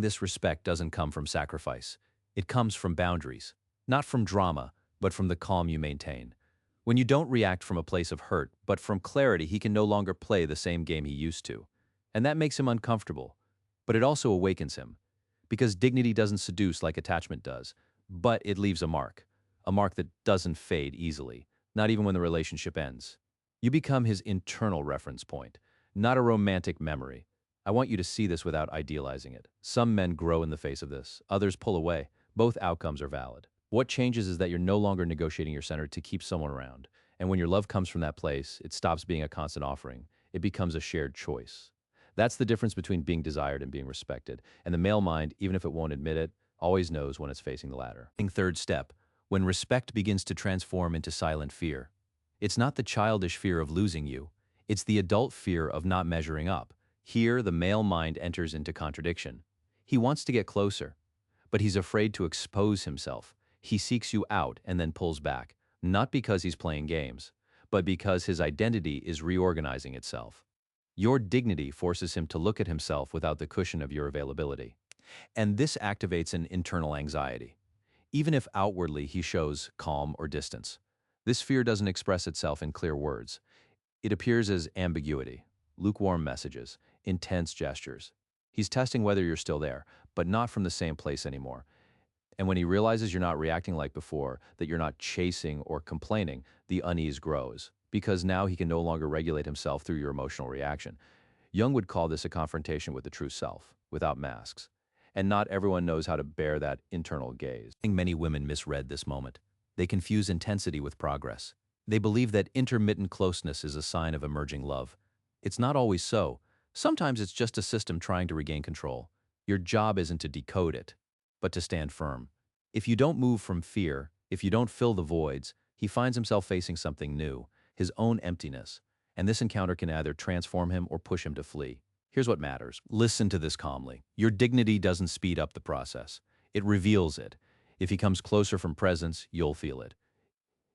this respect doesn't come from sacrifice. It comes from boundaries. Not from drama, but from the calm you maintain. When you don't react from a place of hurt, but from clarity, he can no longer play the same game he used to. And that makes him uncomfortable. But it also awakens him. Because dignity doesn't seduce like attachment does, but it leaves a mark that doesn't fade easily, not even when the relationship ends. You become his internal reference point, not a romantic memory. I want you to see this without idealizing it. Some men grow in the face of this, others pull away. Both outcomes are valid. What changes is that you're no longer negotiating your center to keep someone around. And when your love comes from that place, it stops being a constant offering. It becomes a shared choice. That's the difference between being desired and being respected. And the male mind, even if it won't admit it, always knows when it's facing the latter. Third step, when respect begins to transform into silent fear. It's not the childish fear of losing you. It's the adult fear of not measuring up. Here, the male mind enters into contradiction. He wants to get closer, but he's afraid to expose himself. He seeks you out and then pulls back, not because he's playing games, but because his identity is reorganizing itself. Your dignity forces him to look at himself without the cushion of your availability. And this activates an internal anxiety. Even if outwardly he shows calm or distance, this fear doesn't express itself in clear words. It appears as ambiguity, lukewarm messages, intense gestures. He's testing whether you're still there, but not from the same place anymore. And when he realizes you're not reacting like before, that you're not chasing or complaining, the unease grows, because now he can no longer regulate himself through your emotional reaction. Jung would call this a confrontation with the true self, without masks. And not everyone knows how to bear that internal gaze. I think many women misread this moment. They confuse intensity with progress. They believe that intermittent closeness is a sign of emerging love. It's not always so. Sometimes it's just a system trying to regain control. Your job isn't to decode it, but to stand firm. If you don't move from fear, if you don't fill the voids, he finds himself facing something new, his own emptiness. And this encounter can either transform him or push him to flee. Here's what matters. Listen to this calmly. Your dignity doesn't speed up the process. It reveals it. If he comes closer from presence, you'll feel it.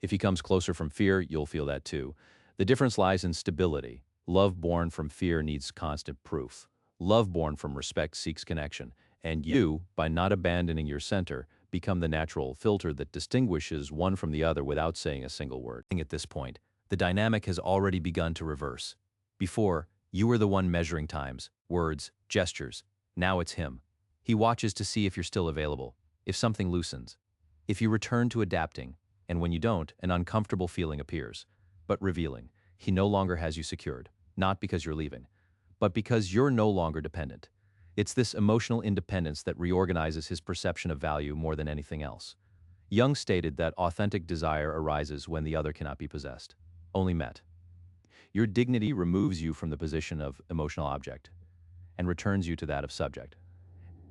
If he comes closer from fear, you'll feel that too. The difference lies in stability. Love born from fear needs constant proof. Love born from respect seeks connection. And you, by not abandoning your center, become the natural filter that distinguishes one from the other without saying a single word. At this point, the dynamic has already begun to reverse. Before, you were the one measuring times, words, gestures. Now it's him. He watches to see if you're still available, if something loosens, if you return to adapting, and when you don't, an uncomfortable feeling appears, but revealing. He no longer has you secured, not because you're leaving, but because you're no longer dependent. It's this emotional independence that reorganizes his perception of value more than anything else. Jung stated that authentic desire arises when the other cannot be possessed, only met. Your dignity removes you from the position of emotional object and returns you to that of subject.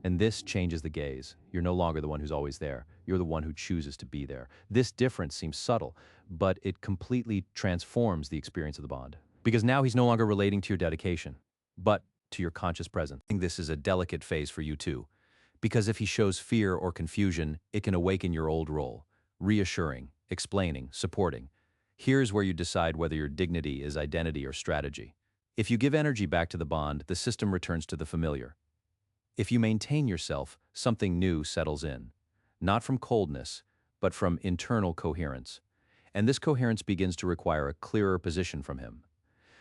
And this changes the gaze. You're no longer the one who's always there. You're the one who chooses to be there. This difference seems subtle, but it completely transforms the experience of the bond. Because now he's no longer relating to your dedication, but to your conscious presence. I think this is a delicate phase for you too. Because if he shows fear or confusion, it can awaken your old role, reassuring, explaining, supporting. Here's where you decide whether your dignity is identity or strategy. If you give energy back to the bond, the system returns to the familiar. If you maintain yourself, something new settles in. Not from coldness, but from internal coherence. And this coherence begins to require a clearer position from him.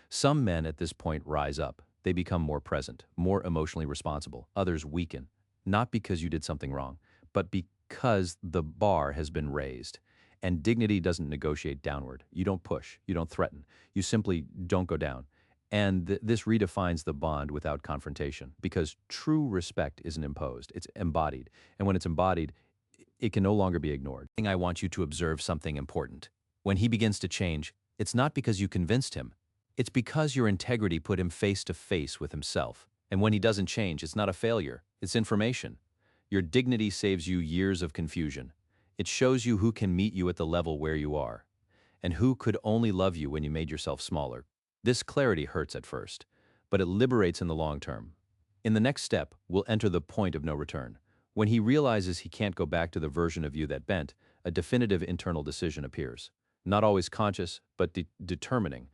Some men at this point rise up. They become more present, more emotionally responsible. Others weaken, not because you did something wrong, but because the bar has been raised. And dignity doesn't negotiate downward. You don't push, you don't threaten, you simply don't go down. And this redefines the bond without confrontation, because true respect isn't imposed, it's embodied. And when it's embodied, it can no longer be ignored. I want you to observe something important. When he begins to change, it's not because you convinced him. It's because your integrity put him face to face with himself. And when he doesn't change, it's not a failure, it's information. Your dignity saves you years of confusion. It shows you who can meet you at the level where you are, and who could only love you when you made yourself smaller. This clarity hurts at first, but it liberates in the long term. In the next step, we'll enter the point of no return. When he realizes he can't go back to the version of you that bent, a definitive internal decision appears. Not always conscious, but determining.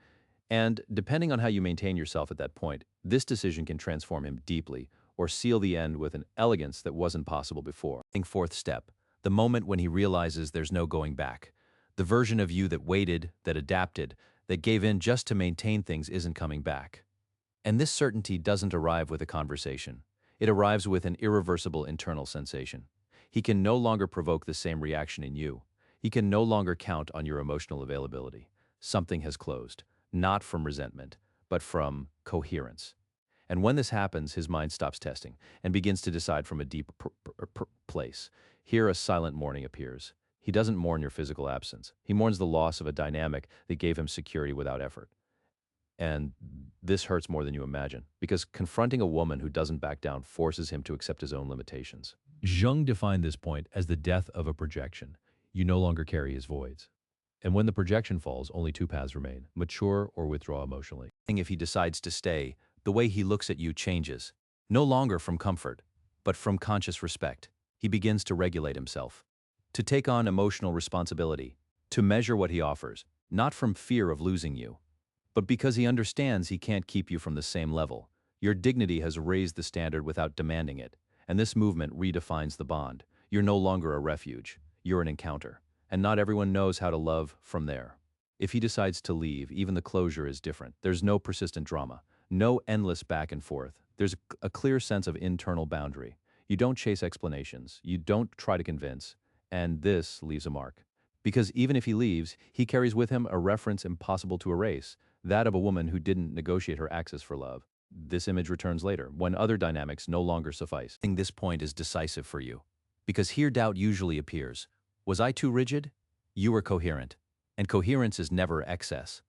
And depending on how you maintain yourself at that point, this decision can transform him deeply or seal the end with an elegance that wasn't possible before. Fourth step, the moment when he realizes there's no going back. The version of you that waited, that adapted, that gave in just to maintain things isn't coming back. And this certainty doesn't arrive with a conversation. It arrives with an irreversible internal sensation. He can no longer provoke the same reaction in you. He can no longer count on your emotional availability. Something has closed, not from resentment, but from coherence. And when this happens, his mind stops testing and begins to decide from a deep place. Here a silent mourning appears. He doesn't mourn your physical absence. He mourns the loss of a dynamic that gave him security without effort. And this hurts more than you imagine, because confronting a woman who doesn't back down forces him to accept his own limitations. Jung defined this point as the death of a projection. You no longer carry his voids. And when the projection falls, only two paths remain: mature or withdraw emotionally. If he decides to stay, the way he looks at you changes, no longer from comfort, but from conscious respect. He begins to regulate himself, to take on emotional responsibility, to measure what he offers, not from fear of losing you, but because he understands he can't keep you from the same level. Your dignity has raised the standard without demanding it, and this movement redefines the bond. You're no longer a refuge, you're an encounter, and not everyone knows how to love from there. If he decides to leave, even the closure is different. There's no persistent drama, no endless back and forth. There's a clear sense of internal boundary. You don't chase explanations, you don't try to convince, and this leaves a mark. Because even if he leaves, he carries with him a reference impossible to erase, that of a woman who didn't negotiate her access for love. This image returns later, when other dynamics no longer suffice. This point is decisive for you, because here doubt usually appears. Was I too rigid? You were coherent, and coherence is never excess.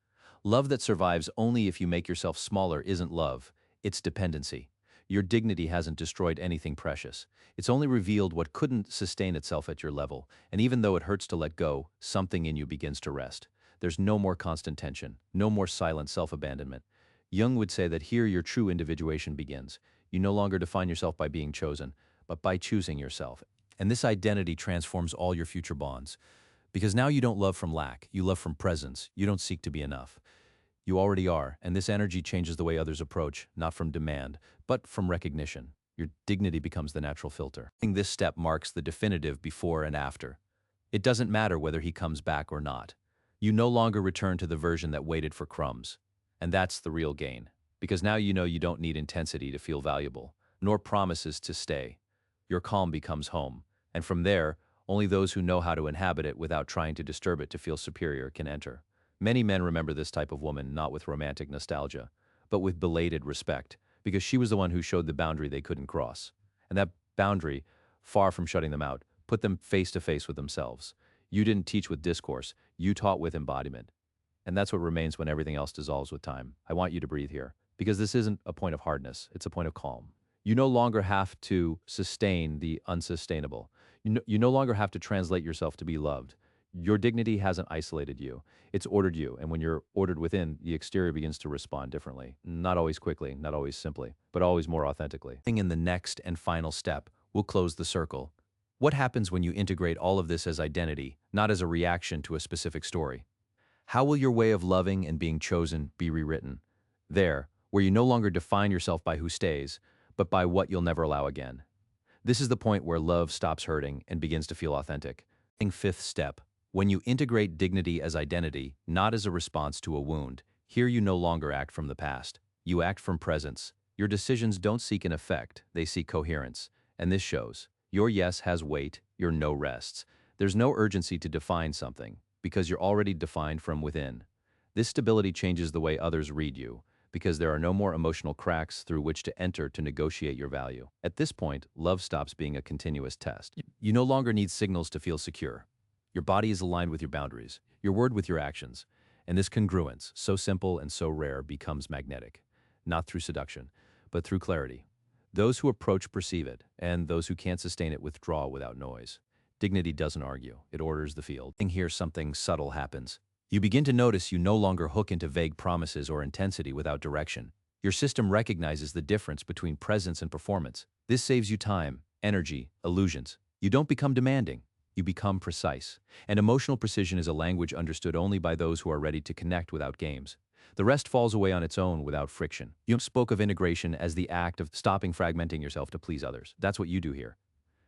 Love that survives only if you make yourself smaller isn't love, it's dependency. Your dignity hasn't destroyed anything precious. It's only revealed what couldn't sustain itself at your level, and even though it hurts to let go, something in you begins to rest. There's no more constant tension, no more silent self-abandonment. Jung would say that here your true individuation begins. You no longer define yourself by being chosen, but by choosing yourself. And this identity transforms all your future bonds. Because now you don't love from lack, you love from presence. You don't seek to be enough. You already are, and this energy changes the way others approach, not from demand, but from recognition. Your dignity becomes the natural filter. This step marks the definitive before and after. It doesn't matter whether he comes back or not. You no longer return to the version that waited for crumbs. And that's the real gain. Because now you know you don't need intensity to feel valuable, nor promises to stay. Your calm becomes home. And from there, only those who know how to inhabit it without trying to disturb it to feel superior can enter. Many men remember this type of woman not with romantic nostalgia, but with belated respect, because she was the one who showed the boundary they couldn't cross. And that boundary, far from shutting them out, put them face to face with themselves. You didn't teach with discourse, you taught with embodiment. And that's what remains when everything else dissolves with time. I want you to breathe here, because this isn't a point of hardness, it's a point of calm. You no longer have to sustain the unsustainable. You no longer have to translate yourself to be loved. Your dignity hasn't isolated you. It's ordered you, and when you're ordered within, the exterior begins to respond differently. Not always quickly, not always simply, but always more authentically. In the next and final step, we'll close the circle. What happens when you integrate all of this as identity, not as a reaction to a specific story? How will your way of loving and being chosen be rewritten? There, where you no longer define yourself by who stays, but by what you'll never allow again. This is the point where love stops hurting and begins to feel authentic. Fifth step. When you integrate dignity as identity, not as a response to a wound, here you no longer act from the past. You act from presence. Your decisions don't seek an effect, they seek coherence. And this shows. Your yes has weight, your no rests. There's no urgency to define something, because you're already defined from within. This stability changes the way others read you, because there are no more emotional cracks through which to enter to negotiate your value. At this point, love stops being a continuous test. You no longer need signals to feel secure. Your body is aligned with your boundaries, your word with your actions, and this congruence, so simple and so rare, becomes magnetic, not through seduction, but through clarity. Those who approach perceive it, and those who can't sustain it withdraw without noise. Dignity doesn't argue, it orders the field. Here something subtle happens. You begin to notice you no longer hook into vague promises or intensity without direction. Your system recognizes the difference between presence and performance. This saves you time, energy, illusions. You don't become demanding. You become precise. And emotional precision is a language understood only by those who are ready to connect without games. The rest falls away on its own without friction. Jung spoke of integration as the act of stopping fragmenting yourself to please others. That's what you do here.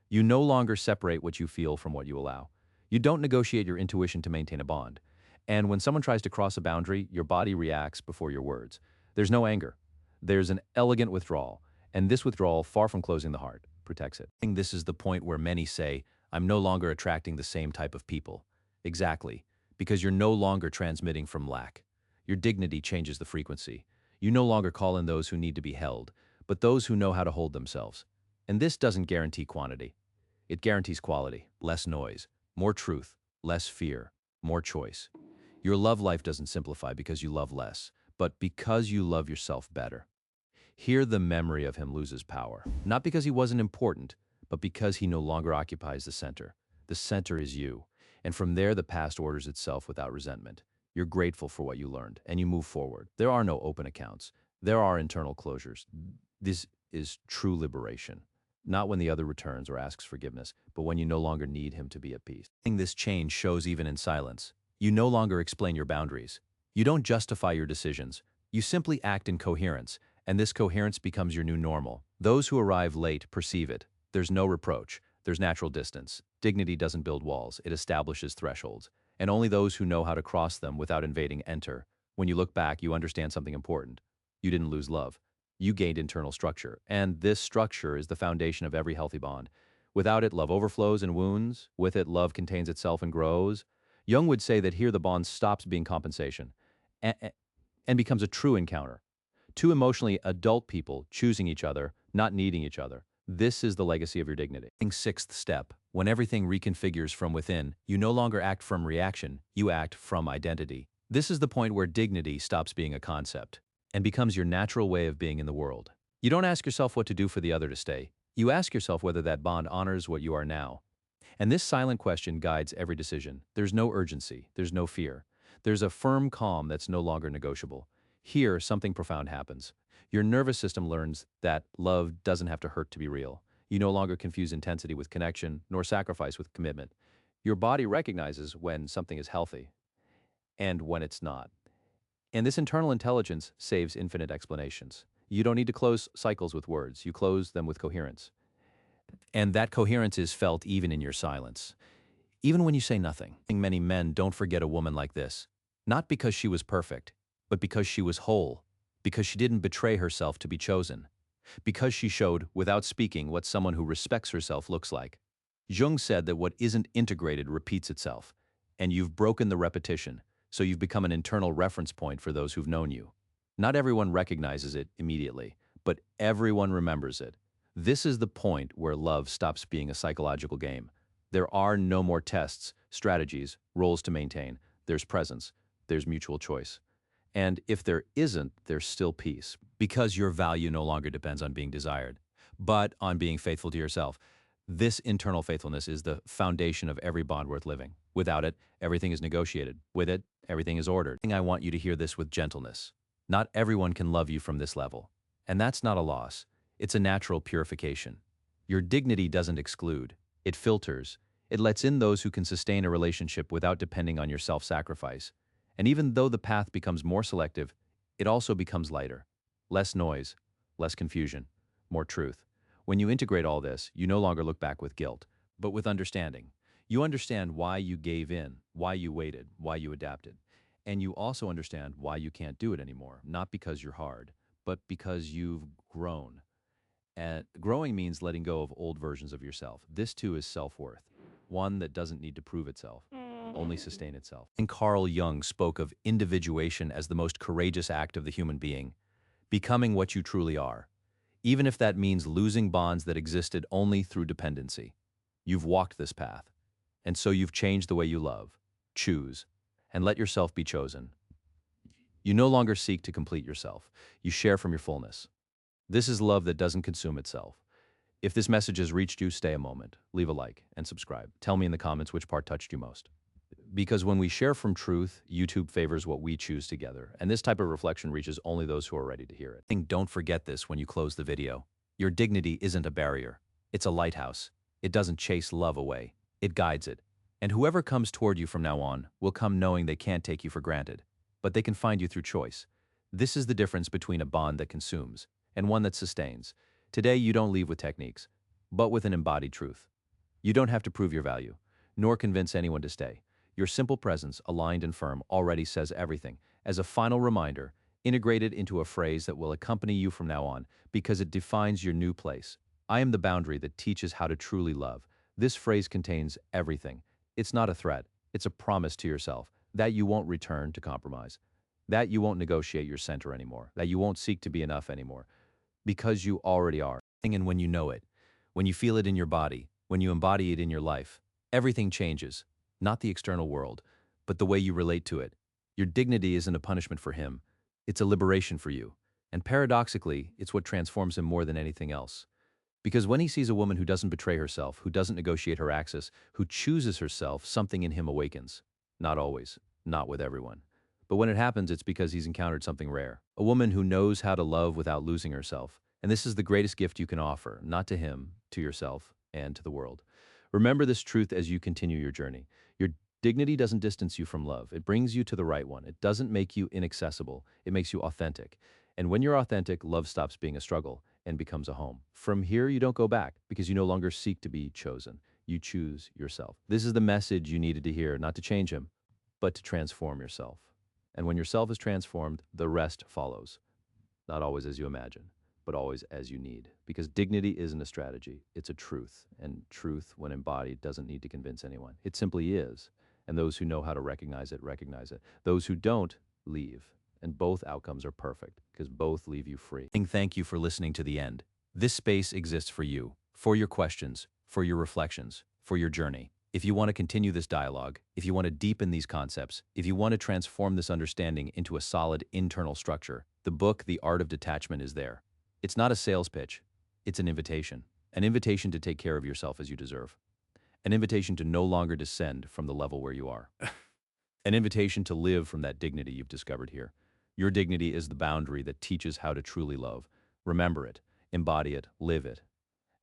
You no longer separate what you feel from what you allow. You don't negotiate your intuition to maintain a bond. And when someone tries to cross a boundary, your body reacts before your words. There's no anger. There's an elegant withdrawal, and this withdrawal, far from closing the heart, protects it. I think this is the point where many say, I'm no longer attracting the same type of people. Exactly, because you're no longer transmitting from lack. Your dignity changes the frequency. You no longer call in those who need to be held, but those who know how to hold themselves. And this doesn't guarantee quantity. It guarantees quality, less noise, more truth, less fear, more choice. Your love life doesn't simplify because you love less, but because you love yourself better. Here the memory of him loses power, not because he wasn't important, but because he no longer occupies the center. The center is you, and from there the past orders itself without resentment. You're grateful for what you learned, and you move forward. There are no open accounts. There are internal closures. This is true liberation. Not when the other returns or asks forgiveness, but when you no longer need him to be at peace. This change shows even in silence. You no longer explain your boundaries. You don't justify your decisions. You simply act in coherence, and this coherence becomes your new normal. Those who arrive late perceive it. There's no reproach. There's natural distance. Dignity doesn't build walls. It establishes thresholds. And only those who know how to cross them without invading enter. When you look back, you understand something important. You didn't lose love. You gained internal structure, and this structure is the foundation of every healthy bond. Without it, love overflows and wounds. With it, love contains itself and grows. Jung would say that here the bond stops being compensation and becomes a true encounter. Two emotionally adult people choosing each other, not needing each other. This is the legacy of your dignity. Sixth step, when everything reconfigures from within, you no longer act from reaction, you act from identity. This is the point where dignity stops being a concept and becomes your natural way of being in the world. You don't ask yourself what to do for the other to stay. You ask yourself whether that bond honors what you are now. And this silent question guides every decision. There's no urgency. There's no fear. There's a firm calm that's no longer negotiable. Here, something profound happens. Your nervous system learns that love doesn't have to hurt to be real. You no longer confuse intensity with connection, nor sacrifice with commitment. Your body recognizes when something is healthy and when it's not. And this internal intelligence saves infinite explanations. You don't need to close cycles with words. You close them with coherence. And that coherence is felt even in your silence. Even when you say nothing. Many men don't forget a woman like this. Not because she was perfect, but because she was whole. Because she didn't betray herself to be chosen. Because she showed, without speaking, what someone who respects herself looks like. Jung said that what isn't integrated repeats itself. And you've broken the repetition. So you've become an internal reference point for those who've known you. Not everyone recognizes it immediately, but everyone remembers it. This is the point where love stops being a psychological game. There are no more tests, strategies, roles to maintain. There's presence. There's mutual choice. And if there isn't, there's still peace, because your value no longer depends on being desired, but on being faithful to yourself. This internal faithfulness is the foundation of every bond worth living. Without it, everything is negotiated. With it, everything is ordered. I want you to hear this with gentleness. Not everyone can love you from this level. And that's not a loss. It's a natural purification. Your dignity doesn't exclude. It filters. It lets in those who can sustain a relationship without depending on your self-sacrifice. And even though the path becomes more selective, it also becomes lighter. Less noise, less confusion, more truth. When you integrate all this, you no longer look back with guilt, but with understanding. You understand why you gave in, why you waited, why you adapted. And you also understand why you can't do it anymore, not because you're hard, but because you've grown. And growing means letting go of old versions of yourself. This too is self-worth, one that doesn't need to prove itself, only sustain itself. And Carl Jung spoke of individuation as the most courageous act of the human being, becoming what you truly are, even if that means losing bonds that existed only through dependency. You've walked this path, and so you've changed the way you love, choose, and let yourself be chosen. You no longer seek to complete yourself. You share from your fullness. This is love that doesn't consume itself. If this message has reached you, stay a moment, leave a like, and subscribe. Tell me in the comments which part touched you most. Because when we share from truth, YouTube favors what we choose together, and this type of reflection reaches only those who are ready to hear it. Don't forget this when you close the video. Your dignity isn't a barrier. It's a lighthouse. It doesn't chase love away. It guides it. And whoever comes toward you from now on will come knowing they can't take you for granted, but they can find you through choice. This is the difference between a bond that consumes and one that sustains. Today, you don't leave with techniques, but with an embodied truth. You don't have to prove your value, nor convince anyone to stay. Your simple presence, aligned and firm, already says everything. As a final reminder, integrate it into a phrase that will accompany you from now on because it defines your new place. I am the boundary that teaches how to truly love. This phrase contains everything. It's not a threat. It's a promise to yourself that you won't return to compromise, that you won't negotiate your center anymore, that you won't seek to be enough anymore, because you already are. And when you know it, when you feel it in your body, when you embody it in your life, everything changes. Not the external world, but the way you relate to it. Your dignity isn't a punishment for him. It's a liberation for you. And paradoxically, it's what transforms him more than anything else. Because when he sees a woman who doesn't betray herself, who doesn't negotiate her access, who chooses herself, something in him awakens. Not always, not with everyone. But when it happens, it's because he's encountered something rare. A woman who knows how to love without losing herself. And this is the greatest gift you can offer, not to him, to yourself, and to the world. Remember this truth as you continue your journey. Your dignity doesn't distance you from love. It brings you to the right one. It doesn't make you inaccessible. It makes you authentic. And when you're authentic, love stops being a struggle and becomes a home. From here, you don't go back because you no longer seek to be chosen. You choose yourself. This is the message you needed to hear, not to change him, but to transform yourself. And when yourself is transformed, the rest follows. Not always as you imagine, but always as you need. Because dignity isn't a strategy, it's a truth. And truth, when embodied, doesn't need to convince anyone. It simply is. And those who know how to recognize it, recognize it. Those who don't, leave. And both outcomes are perfect, because both leave you free. Thank you for listening to the end. This space exists for you, for your questions, for your reflections, for your journey. If you want to continue this dialogue, if you want to deepen these concepts, if you want to transform this understanding into a solid internal structure, the book, The Art of Detachment, is there. It's not a sales pitch. It's an invitation to take care of yourself as you deserve, an invitation to no longer descend from the level where you are, an invitation to live from that dignity you've discovered here. Your dignity is the boundary that teaches how to truly love. Remember it, embody it, live it,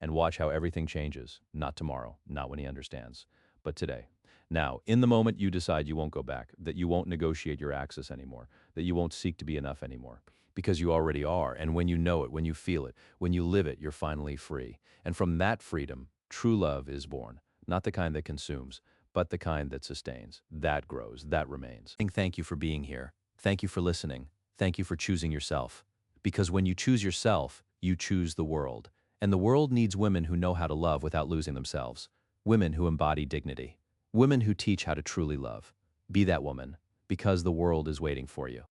and watch how everything changes. Not tomorrow, not when he understands, but today. Now, in the moment you decide you won't go back, that you won't negotiate your access anymore, that you won't seek to be enough anymore, because you already are. And when you know it, when you feel it, when you live it, you're finally free. And from that freedom, true love is born. Not the kind that consumes, but the kind that sustains, that grows, that remains. Thank you for being here. Thank you for listening. Thank you for choosing yourself. Because when you choose yourself, you choose the world. And the world needs women who know how to love without losing themselves. Women who embody dignity. Women who teach how to truly love. Be that woman, because the world is waiting for you.